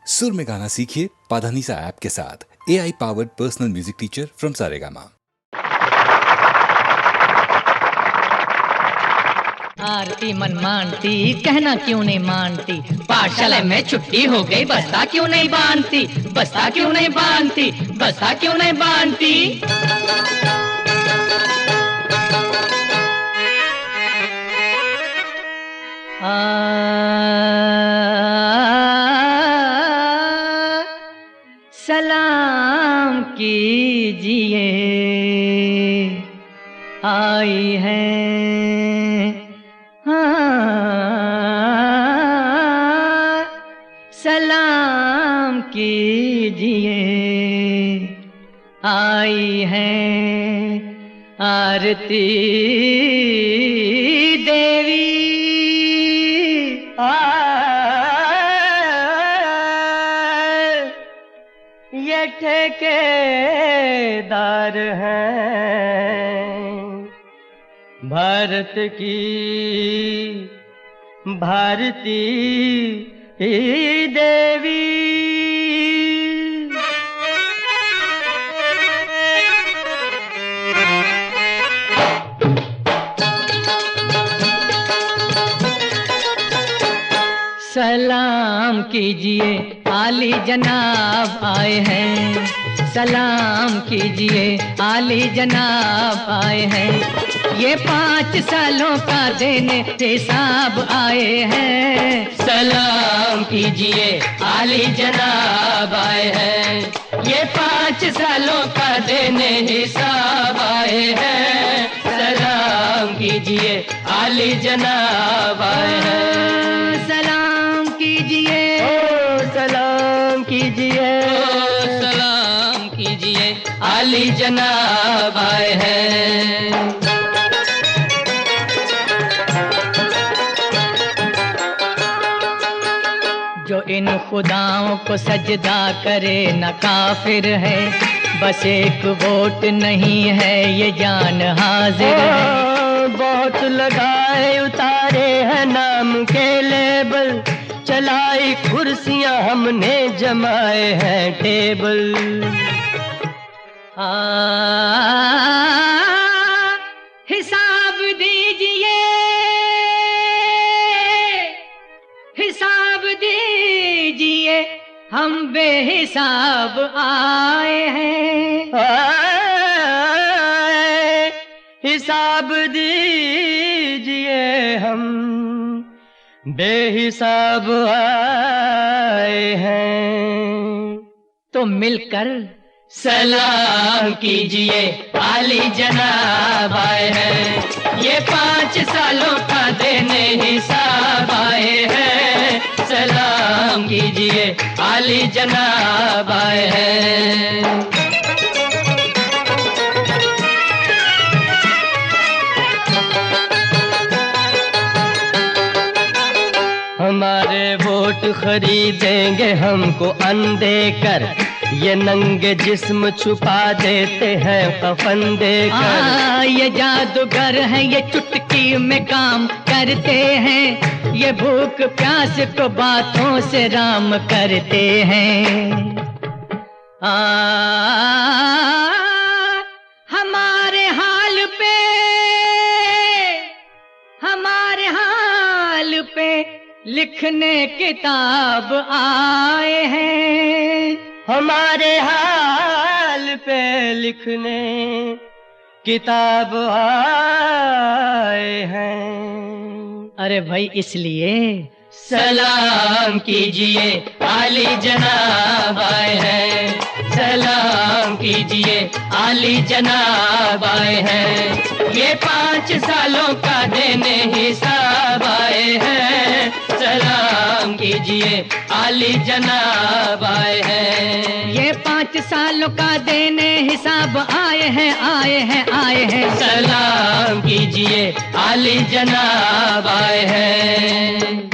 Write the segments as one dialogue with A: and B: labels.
A: सुर में गाना सीखिए पाधानीसा ऐप के साथ। AI powered personal music teacher from Saregama.
B: आरती मन मानती, कहना क्यों नहीं मानती। पाठशाला में छुट्टी हो गई, बस्ता क्यों नहीं बांधती, बस्ता क्यों नहीं बांधती, बस्ता क्यों नहीं बांधती। सलाम कीजिए, आई है सलाम कीजिए, आई है आरती देवी। ये ठेकेदार हैं भारत की भारती देवी। सलाम कीजिए, आली जनाब आए हैं। सलाम कीजिए, आली जनाब आए हैं। ये 5 सालों का देने हिसाब आए हैं। सलाम कीजिए, आली जनाब आए हैं। ये 5 सालों का देने हिसाब आए हैं। सलाम कीजिए, आली जनाब आए हैं। सलाम कीजिए, सलाम कीजिए, सलाम कीजिए, आली जनाब आए हैं। जो इन खुदाओं को सजदा करे न काफिर है, बस एक वोट नहीं है ये जान हाजिर है। बहुत लगाए उतारे हैं नाम के लेबल, चलाई कुर्सियां हमने जमाए हैं टेबल। हिसाब दीजिए, हिसाब दीजिए, हम बेहिसाब आए हैं। हिसाब दीजिए, हम बेहिसाब आए हैं। तो मिलकर सलाम कीजिए, आली जनाब आए हैं। ये 5 सालों का देने हिसाब आए हैं। सलाम कीजिए, आली जनाब आए हैं। हमारे वोट खरीदेंगे हमको अंधे कर, ये नंगे जिस्म छुपा देते हैं कफन देकर। ये जादूगर हैं, ये चुटकी में काम करते हैं। ये भूख प्यास को बातों से राम करते हैं। हमारे हाल पे, हमारे हाल पे लिखने किताब आए हैं। हमारे हाल पे लिखने किताब आए हैं। अरे भाई इसलिए सलाम कीजिए, आली जनाब आए हैं। सलाम कीजिए, आली जनाब आए हैं। ये 5 सालों का देने हिसाब आए हैं। सलाम कीजिए, आली जनाब आए हैं। ये 5 सालों का देने हिसाब आए हैं, आए हैं, आए हैं। सलाम कीजिए, आली जनाब आए हैं।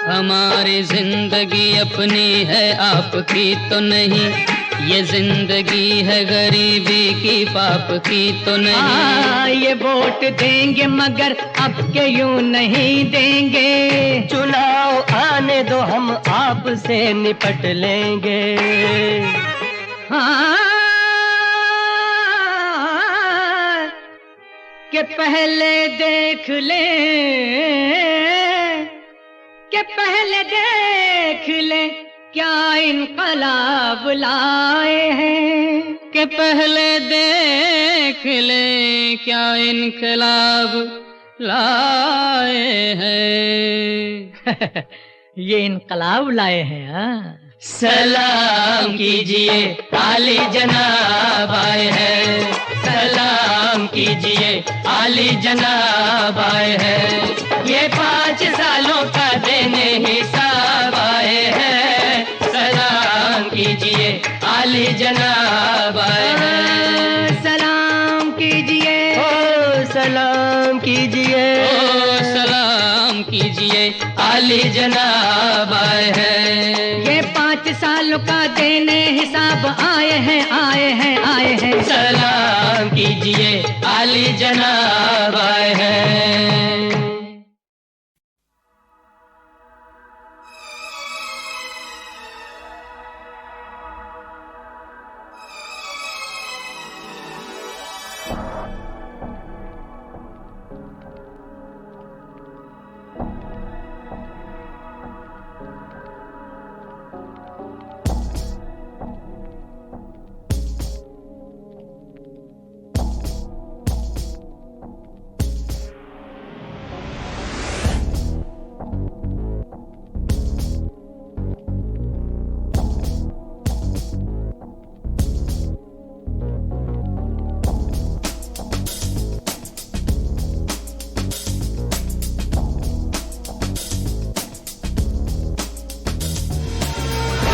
B: हमारी जिंदगी अपनी है, आपकी तो नहीं।
C: ये जिंदगी है गरीबी की, पाप की तो नहीं।
B: ये वोट देंगे मगर अब के यूं नहीं देंगे। चुनाव आने दो हम आपसे निपट लेंगे। हाँ कि पहले देख ले, कि पहले देख ले क्या इनकलाब लाए हैं।
C: कि पहले देख ले क्या इनकलाब लाए हैं।
B: ये इनकलाब लाए हैं। हाँ,
C: सलाम कीजिए आली जनाब आए हैं। सलाम कीजिए आली जनाब आए हैं। ये 5 सालों का देने हिसाब आए हैं। सलाम कीजिए आली जनाब आए हैं।
B: सलाम कीजिए, ओ सलाम कीजिए,
C: ओ सलाम कीजिए आली जनाब आए हैं।
B: ये 5 सालों का देने हिसाब आए हैं, आए हैं, आए हैं।
C: सलाम कीजिए आली जनाब आए हैं।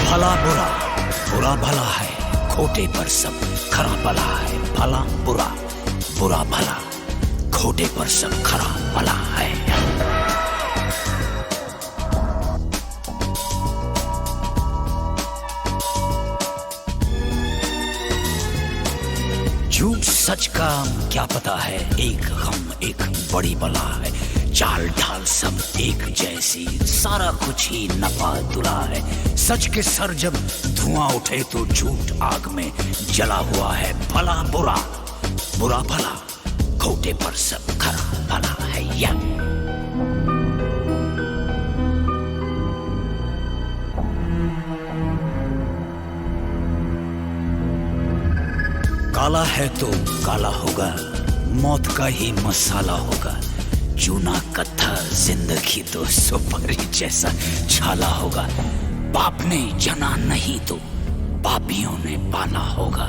D: भला बुरा, बुरा भला है, खोटे पर सब खरा भला है। भला बुरा, बुरा भला, खोटे पर सब खरा भला है। झूठ सच का क्या पता है, एक गम एक बड़ी बला है। चाल ढाल सब एक जैसी, सारा कुछ ही नपा तुला है। सच के सर जब धुआं उठे तो झूठ आग में जला हुआ है। भला बुरा, बुरा भला, खोटे पर सब खरा भला है। या काला है तो काला होगा, मौत का ही मसाला होगा। चूना कत्था जिंदगी तो सुपारी जैसा छाला होगा। बाप ने जना नहीं तो पापियों ने पाला होगा।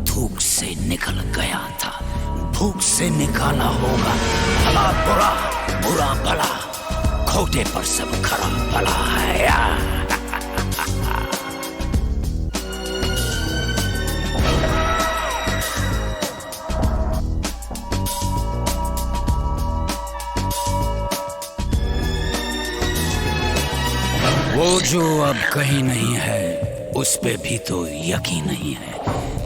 D: धूप से निकल गया था, भूख से निकाला होगा। भला बुरा, बुरा भला, खोटे पर सब खरा भला है। वो जो अब कहीं नहीं है, उस पे भी तो यकीन नहीं है।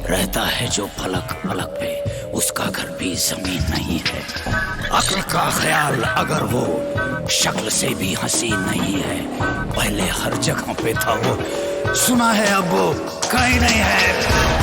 D: रहता है जो फलक फलक पे, उसका घर भी जमीन नहीं है। अक्ल का ख्याल अगर वो शक्ल से भी हसीन नहीं है, पहले हर जगह पे था वो, सुना है अब वो कहीं नहीं है।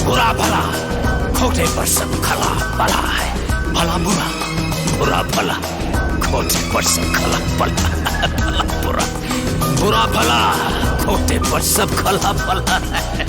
D: बुरा भला, खोटे पर सब खला भला है। भला बुरा, बुरा भला, खोटे पर सब खला भला। भला बुरा, बुरा भला, खोटे पर सब खला भला है।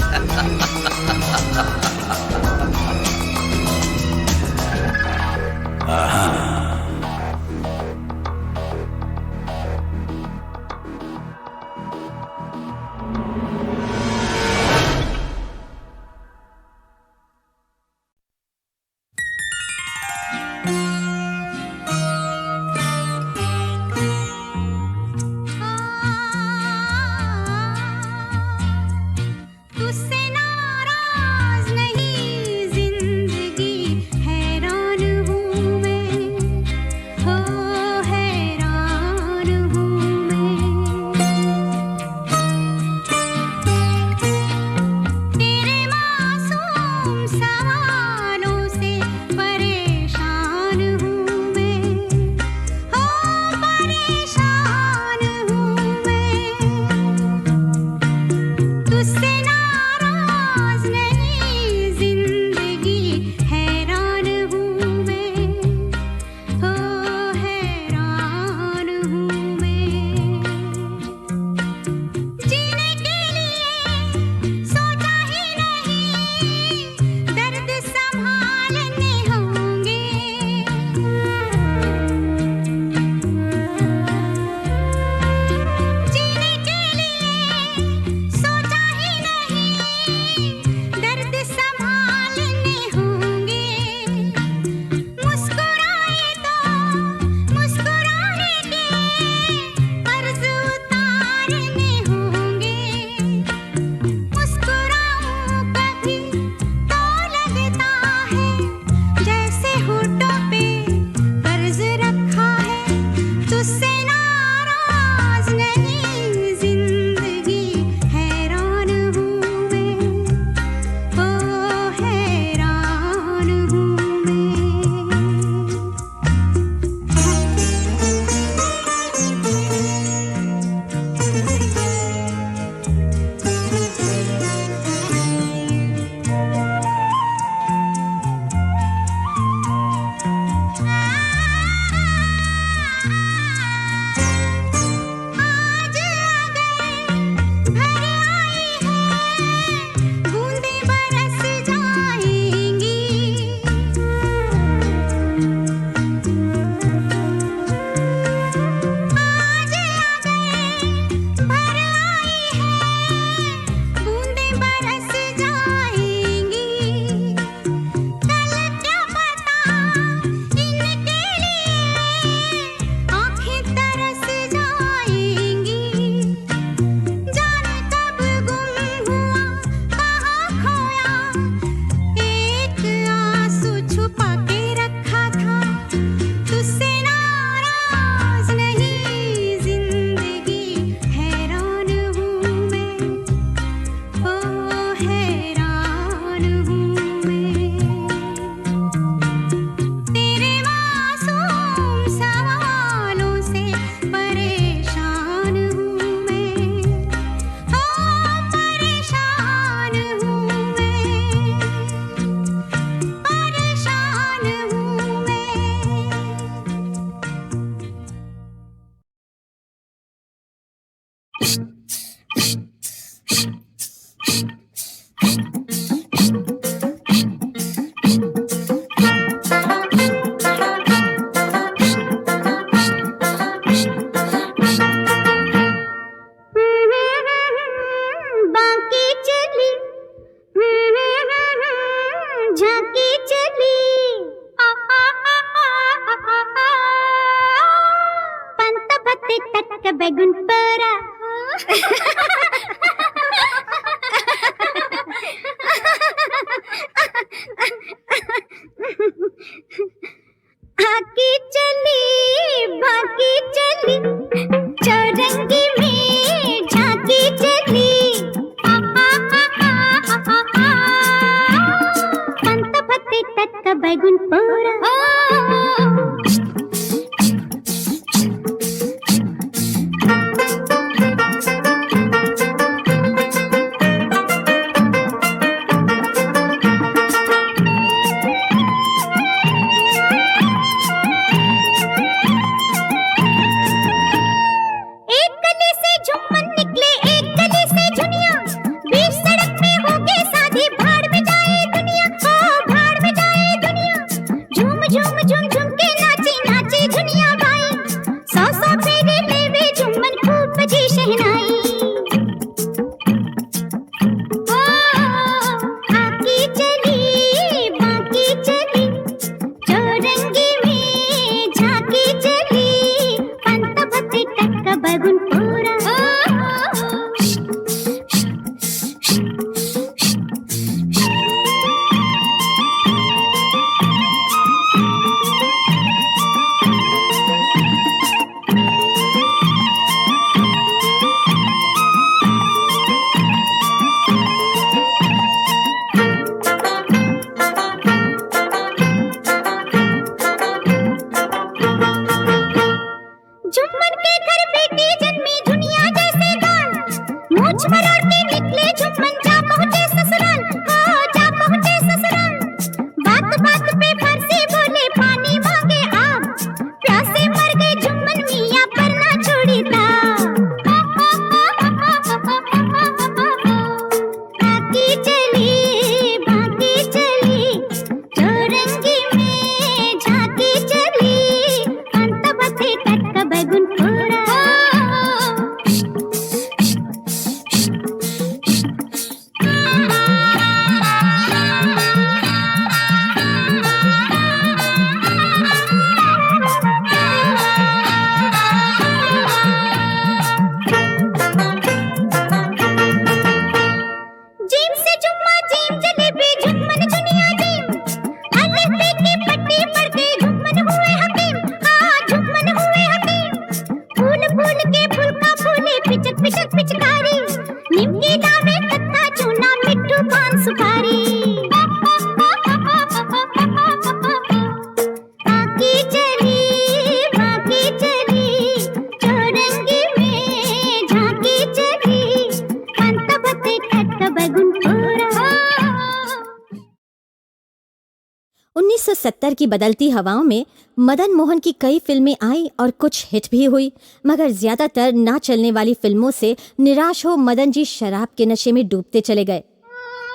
E: 1970 की बदलती हवाओं में मदन मोहन की कई फिल्में आई और कुछ हिट भी हुई, मगर ज्यादातर ना चलने वाली फिल्मों से निराश हो मदन जी शराब के नशे में डूबते चले गए।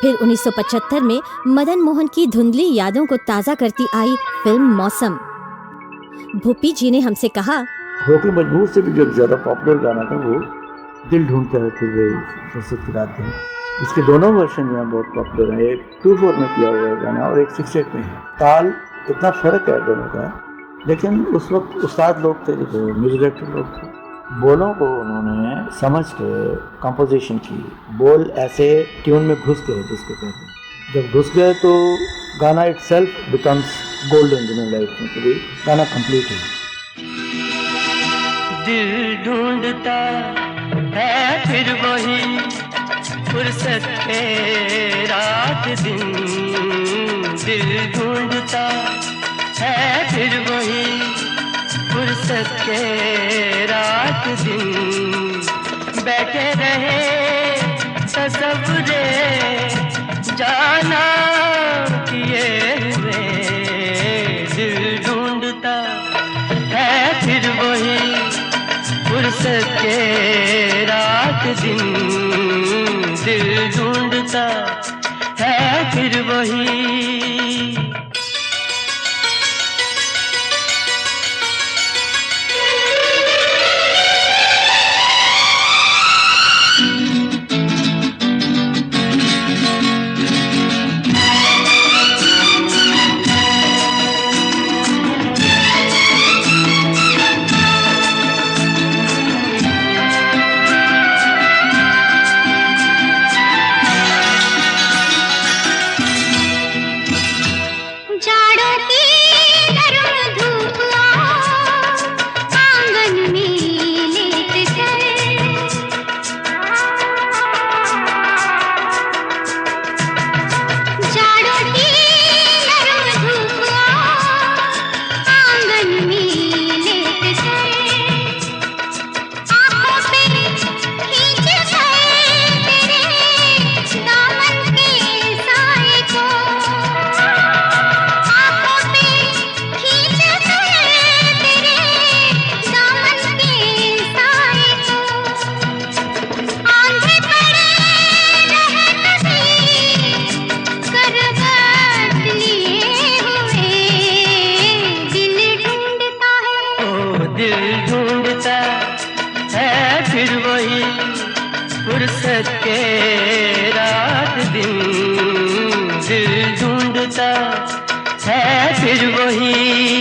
E: फिर 1975 में मदन मोहन की धुंधली यादों को ताज़ा करती आई फिल्म मौसम। भूपी जी ने हमसे कहा,
F: होके मजबूर से भी जो ज़्यादा पॉपुलर गाना था वो दिल ढूंढता है फिर वे फुर्सत की रात है। इसके दोनों वर्जन यहाँ बहुत पॉपुलर हैं, एक 2/4 में किया हुआ है गाना और एक 6/8 में है। ताल इतना फ़र्क है दोनों का, लेकिन उस वक्त उस्ताद लोग थे, जो म्यूजिक डायरेक्टर लोग थे, बोलों को उन्होंने समझ के कंपोजिशन की। बोल ऐसे ट्यून में घुस गए जिसको कहते हैं, जब घुस गए तो गाना itself becomes golden in life में, तो गाना कंप्लीट है।
B: दिल ढूंढता है फिर वही फुर्सत के रात दिन, दिल ढूंढता है फिर वही फुर्सत के रात दिन, बैठे रहे तसव्वुरे जाना किए हुए, दिल ढूंढता है फिर वही फुर्सत के रात रात दिन दिल ढूंढता है फिर वही। फुर्सत के रात दिन दिल ढूंढता है फिर वही।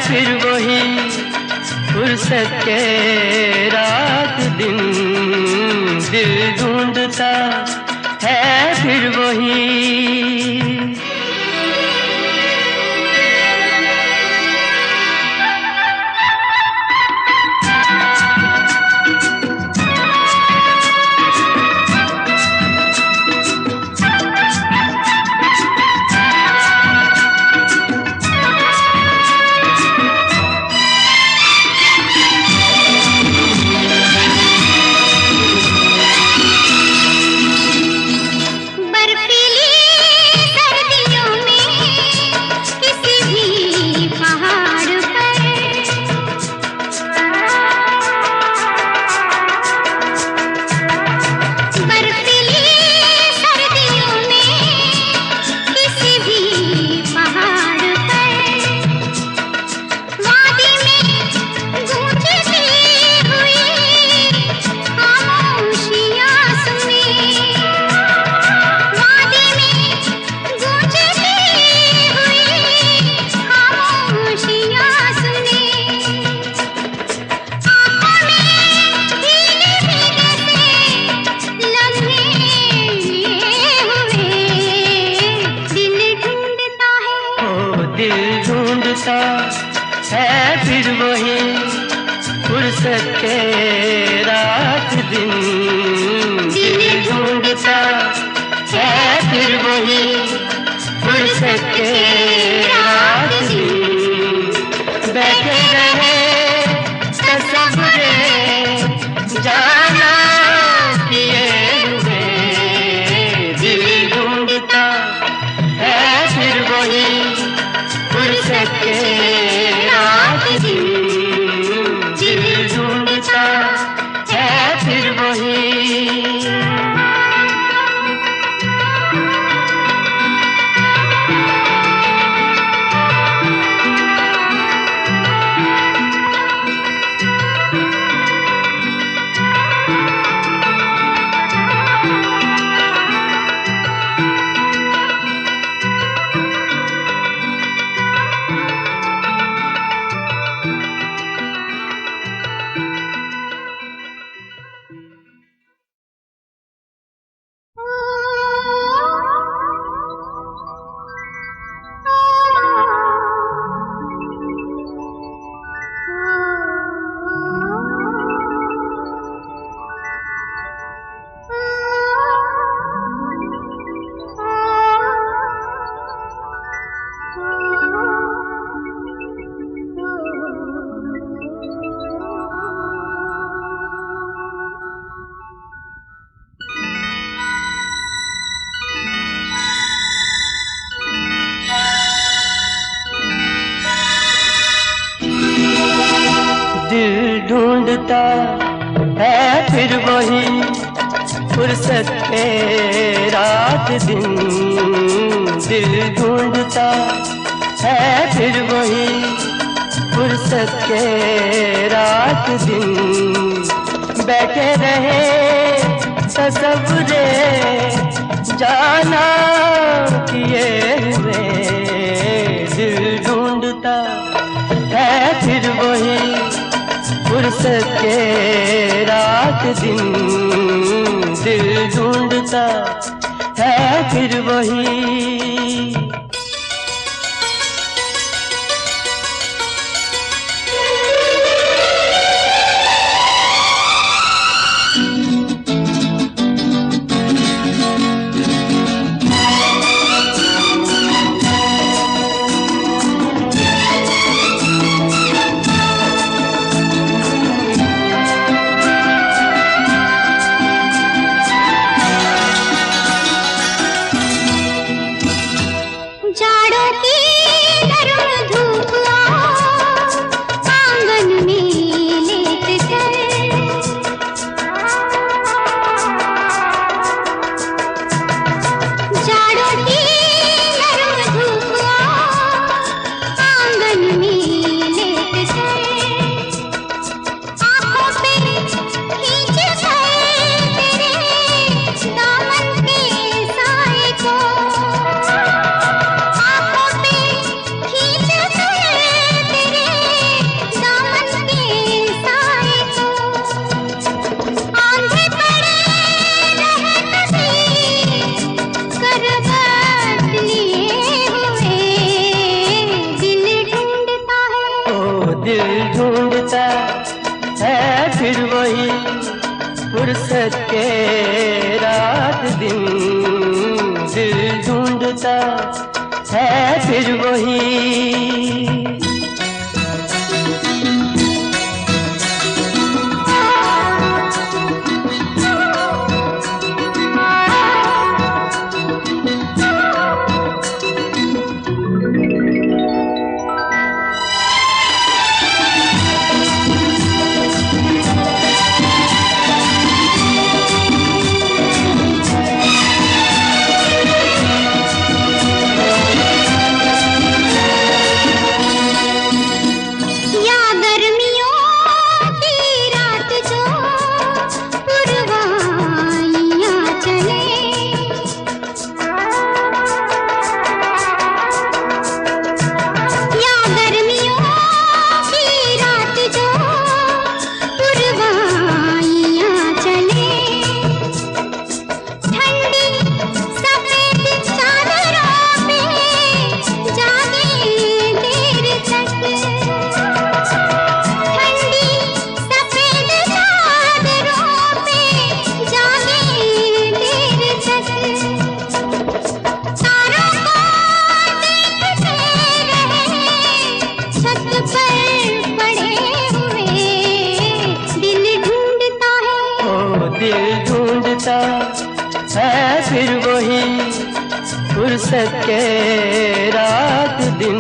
B: फिर वही फुर्सत के रात दिन दिल ढूंढता है फिर वही। है फिर वही फुर्सत के रात दिन दिल ढूंढता है फिर वही फुर्सत के रात दिन बैठे रहे तसव्वुरे जाना किए हुए दिल ढूंढता है फिर के रात दिन दिल ढूंढता है फिर वही। ढूंढता है फिर वही फुर्सत के रात दिन दिल ढूंढता है फिर वही फुर्सत के रात दिन बैठे रहे तसव्वुरे जाना किए हुए दिल ढूंढता है फिर वही फुर्सत के रात दिन दिल ढूंढता है फिर वही। फुर्सत के रात दिन दिल ढूंढता है फिर वही। है फिर वही फुर्सत के रात दिन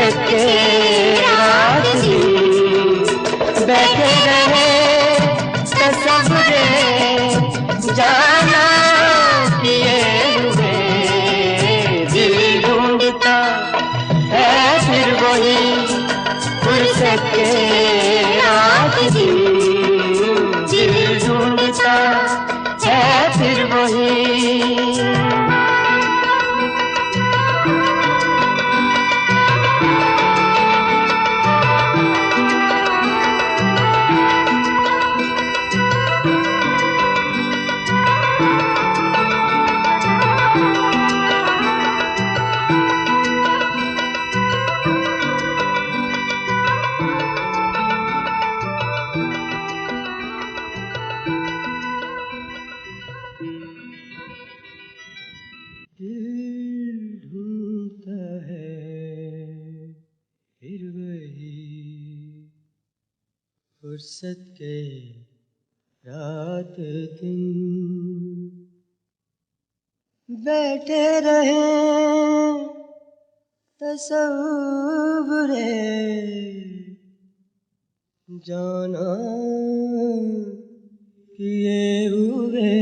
B: सके रात दिन बैठे रहे तसव्वुरे जाना किए हुए दिल ढूंढता है फिर वही फुर्सत के रात दिन दिल ढूंढता है फिर वही फुर्सत के रात दिन बैठे रहे तसव्वुरे जाना किए हुए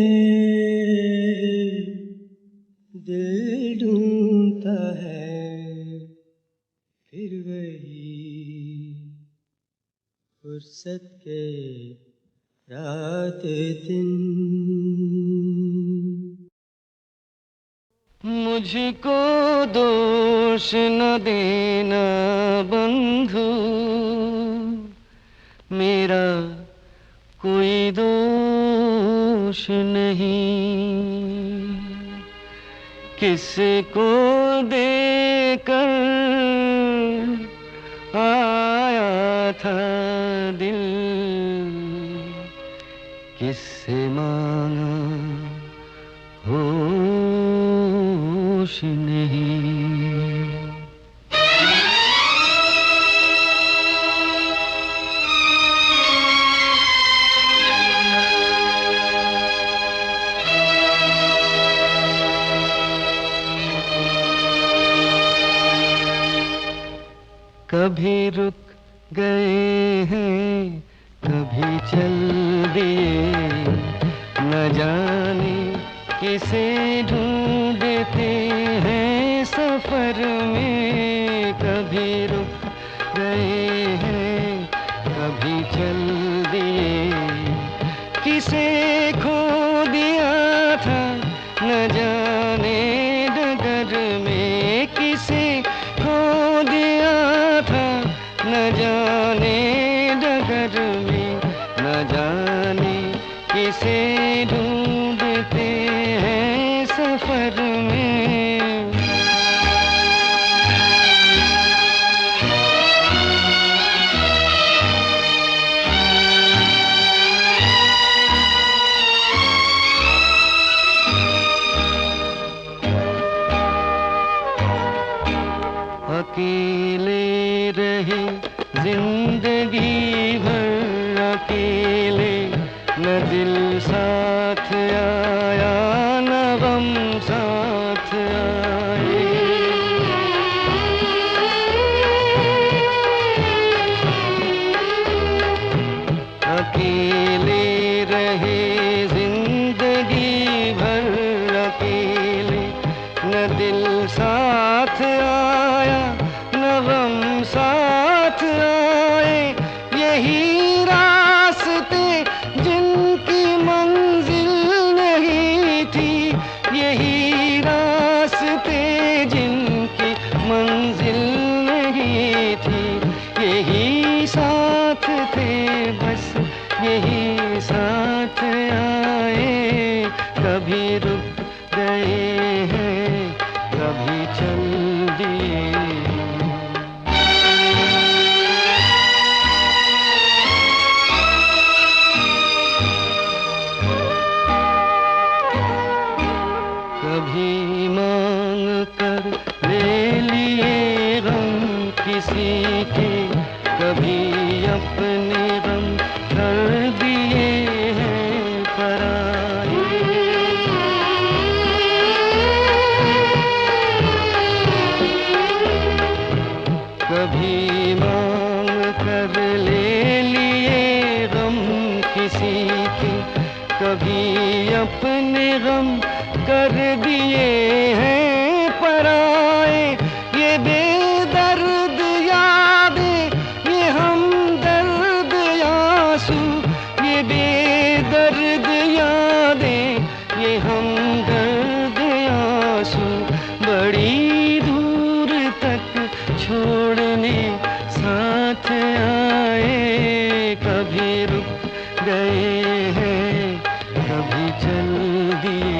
B: दिल ढूंढता है फिर वही फुर्सत के रात दिन मुझको दोष न देना बंधु मेरा कोई दोष नहीं किसको देकर आया था दिल किससे मांगा होश नहीं कभी रुक गए हैं कभी चल दिए न जाने किसे ढूंढते हैं सफर में कभी रुक गए हैं कभी चल दिए किसे खो दिया था न जाने डगर में किसे खो दिया था न जाने डगर में न जाने किसे ढूंढते हैं सफर में अकेले रहे जिंदगी भर अकेले न दिल साथ आया न गम साथ आए अकेले रहे जिंदगी भर अकेले न दिल साथ आया न अपने गम कर दिए हैं पराए, ये बेदर्द यादें, ये हमदर्द आंसू, ये बेदर्द यादें, ये हमदर्द आंसू बड़ी दूर तक छोड़ने साथ आए, कभी रुक गए हैं, कभी चल दिए।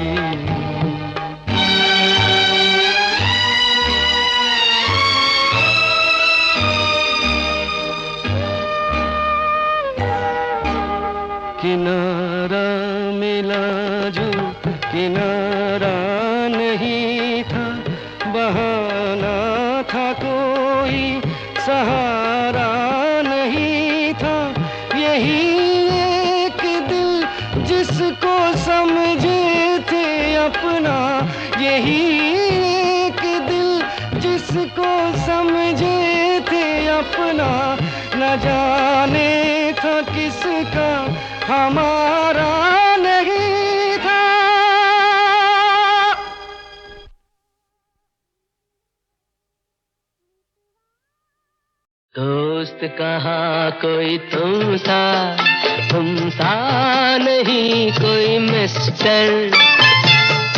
B: किनारा मिला जो किनारा नहीं था, बहाना था कोई सहारा नहीं था, यही एक दिल जिसको समझे थे अपना, यही एक दिल जिसको समझे थे अपना, न जाने था किसका हमारा नहीं था। दोस्त कहाँ कोई तुम सा नहीं कोई मिस्टर,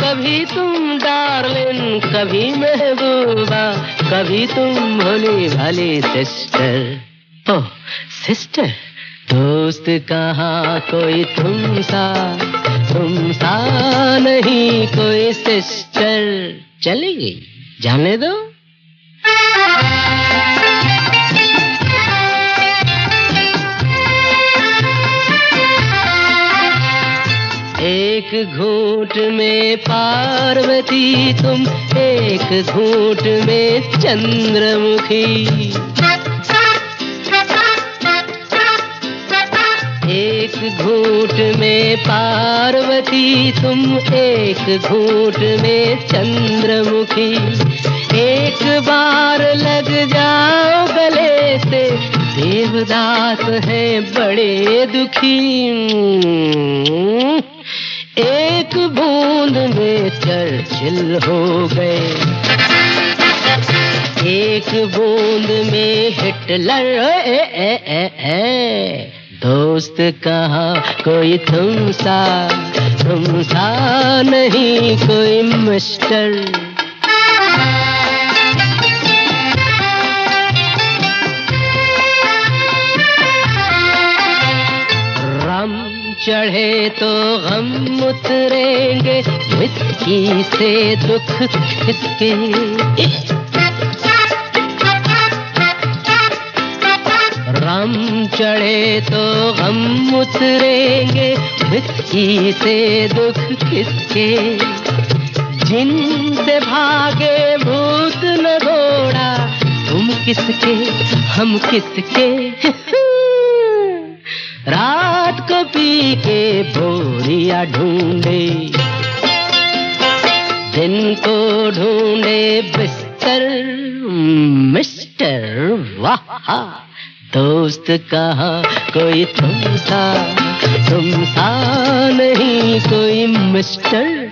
B: कभी तुम डार्लिंग, कभी महबूबा, कभी तुम भोली भाली सिस्टर। ओह सिस्टर, दोस्त कहाँ कोई तुम सा नहीं कोई सिस्टर। चलेगी जाने दो। एक घूंट में पार्वती तुम, एक घूंट में चंद्रमुखी, एक घूंट में पार्वती तुम, एक घूंट में चंद्रमुखी, एक बार लग जाओ गले से, देवदास है बड़े दुखी, एक बूंद में चर्चिल हो गए, एक बूंद में हिटलर। दोस्त कहाँ कोई तुम सा नहीं कोई मिस्टर। रम चढ़े तो गम उतरेंगे, विस्की से दुख किसके। गम चढ़े तो गम उतरेंगे, विस्की से दुख किसके। जिनसे भागे भूत न दौड़ा, तुम किसके हम किसके। रात को पी के बोरिया ढूंढे, दिन को ढूंढे बिस्तर। मिस्टर वाह, दोस्त कहाँ कोई तुम सा नहीं कोई मिस्टर।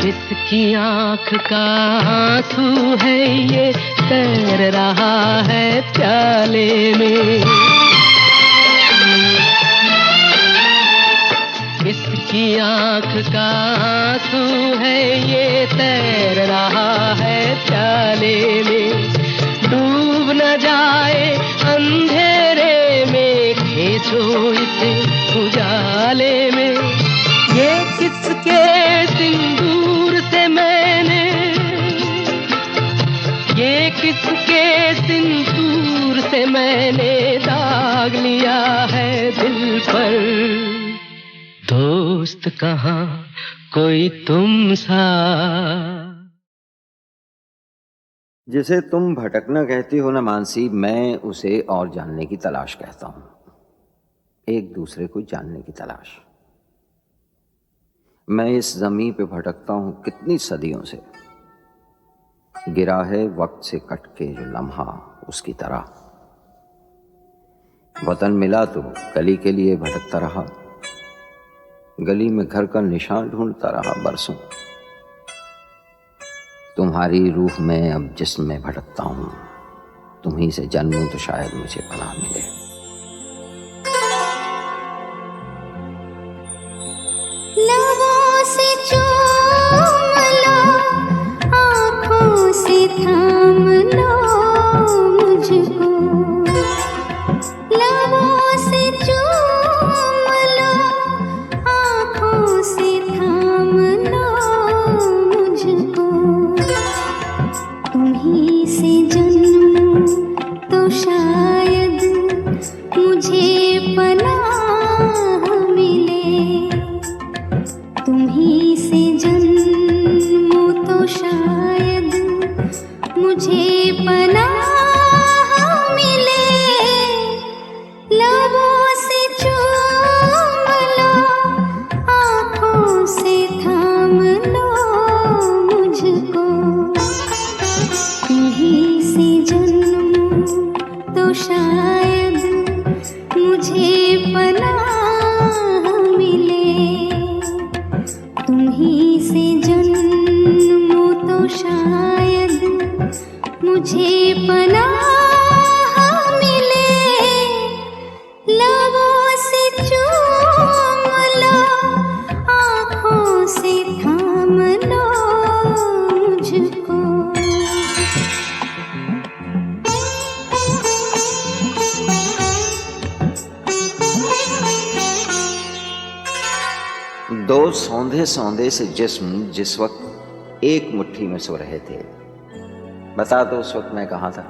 B: किसकी आँख का आंसू है ये, तैर रहा है प्याले में। किसकी आँख का आंसू है ये, तैर रहा है प्याले में। डूब न जाए अंधेरे में, खींचो इसे उजाले में। ये किसके सिंदूर से मैंने, ये किसके सिंदूर से मैंने दाग लिया है दिल पर। दोस्त कहाँ कोई तुम सा।
G: जिसे तुम भटकना कहती हो ना मानसी, मैं उसे और जानने की तलाश कहता हूँ।
H: एक दूसरे को जानने की तलाश। मैं इस ज़मीं पे भटकता हूं कितनी सदियों से, गिरा है वक्त से कट के जो लम्हा उसकी तरह। वतन मिला तो गली के लिए भटकता रहा, गली में घर का निशान ढूंढता रहा बरसों। तुम्हारी रूह में अब जिस्म में भटकता हूं, तुम्हीं से जन्मूं तो शायद मुझे पनाह मिले।
I: लबों से चूम लो, आँखों से थाम लो मुझको। लबों से चूम लो, आँखों से थाम लो मुझको। तुम्हीं से जन्मूं तो शायद मुझे पनाह मिले। तुम्हीं से जन्मूं तो शायद मुझे पनाह मिले। लबों से चूम लो, आँखों से थाम लो मुझको। तुम्हीं से जन्मूं तो शायद मुझे पनाह मिले। तुम्हीं से जन्मूं तो शायद मुझे पनाह मिले। लबों से चूम लो, आँखों से थाम लो मुझको।
H: दो सौंधे सौंधे से जिस्म जिस वक्त एक मुट्ठी में सो रहे थे, बता दो उस वक्त मैं कहाँ था,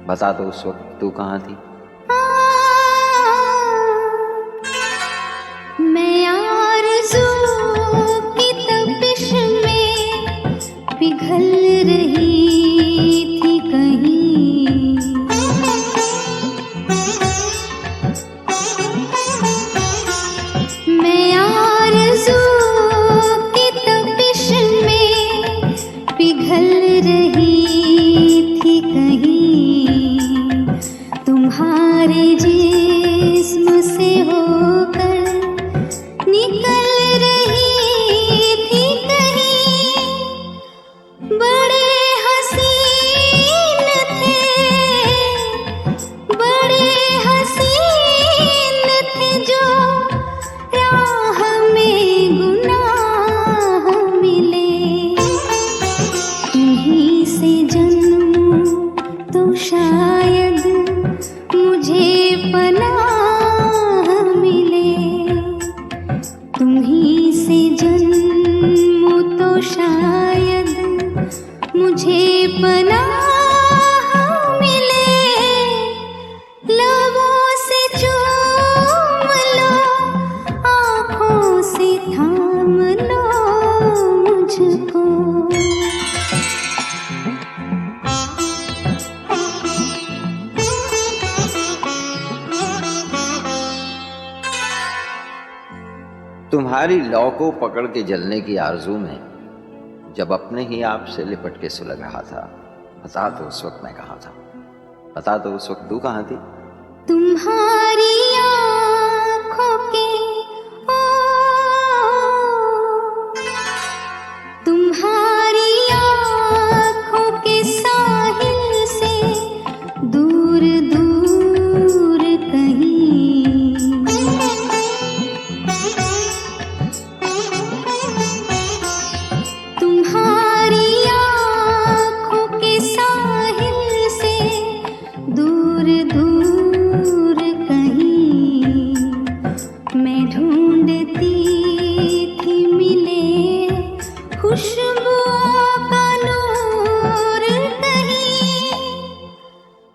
H: बता दो उस वक्त तू कहाँ थी।
I: मैं आरज़ू की तपिश में पिघल रही थी कहीं। मैं आरज़ू की तपिश में पिघल रही थी कहीं। तुम्हारे जिस्म से होकर निकल रही थी कहीं। बड़े हसीन थे, बड़े हसीन थे जो राह में गुनाह मिले। तुम्हीं से जन्मूं तो शायद मुझे पनाह मिले। तुम्हीं से जन्मूं तो शायद मुझे पनाह मिले। लबों से चूम लो, आँखों से थाम लो मुझको।
H: तुम्हारी लौ को पकड़ के जलने की आरजू में जब अपने ही आप से लिपट के सुलग रहा था, बता दो उस वक्त मैं कहाँ था, बता दो उस वक्त तू कहाँ थी।
I: तुम्हारी आँखों के ओ, तुम्हारी आँखों के साहिल से दूर दूर कहीं। तुम्हारी आँखों के साहिल से दूर दूर कहीं। मैं ढूंढती थी मिले खुशबुओं का नूर कहीं।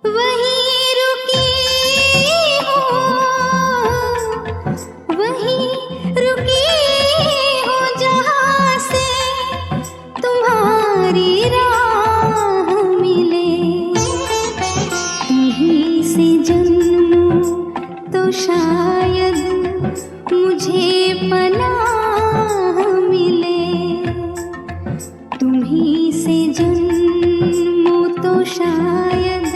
I: वहीं रुकी हूँ, वहीं रुकी हूँ जहाँ से तुम्हारी राह मिले। तुम्हीं से जन्मूं तो शायद मुझे पनाह मिले, तुम्हीं से जन्मों तो शायद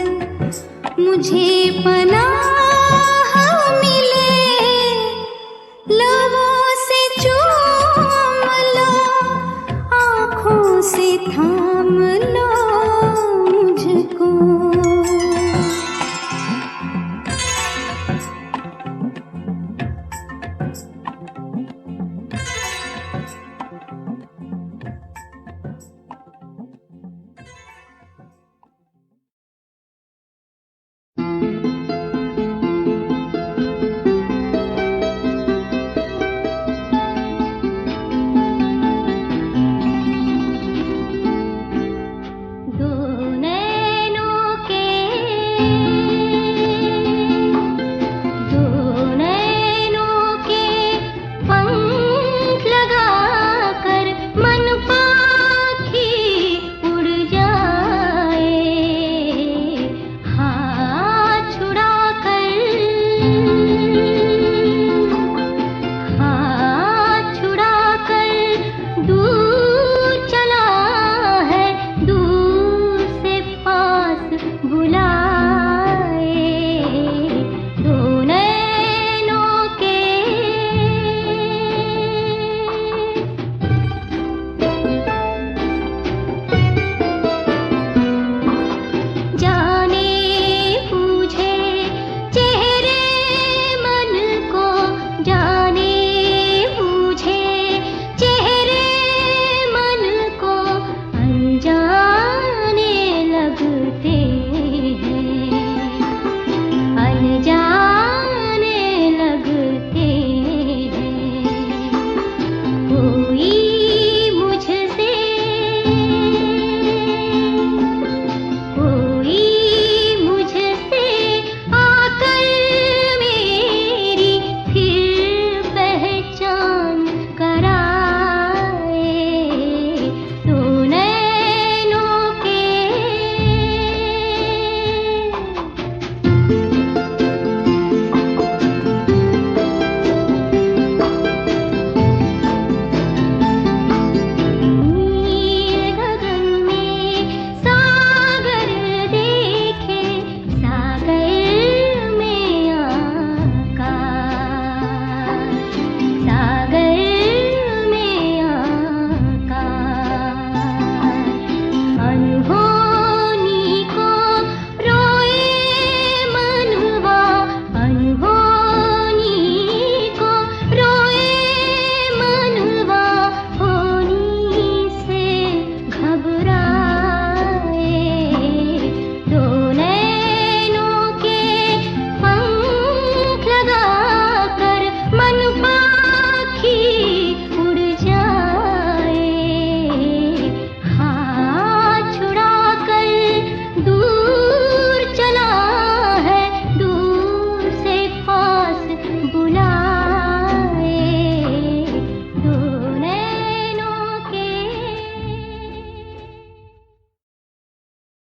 I: मुझे पनाह मिले। लबों से चूम लो, आँखों से थाम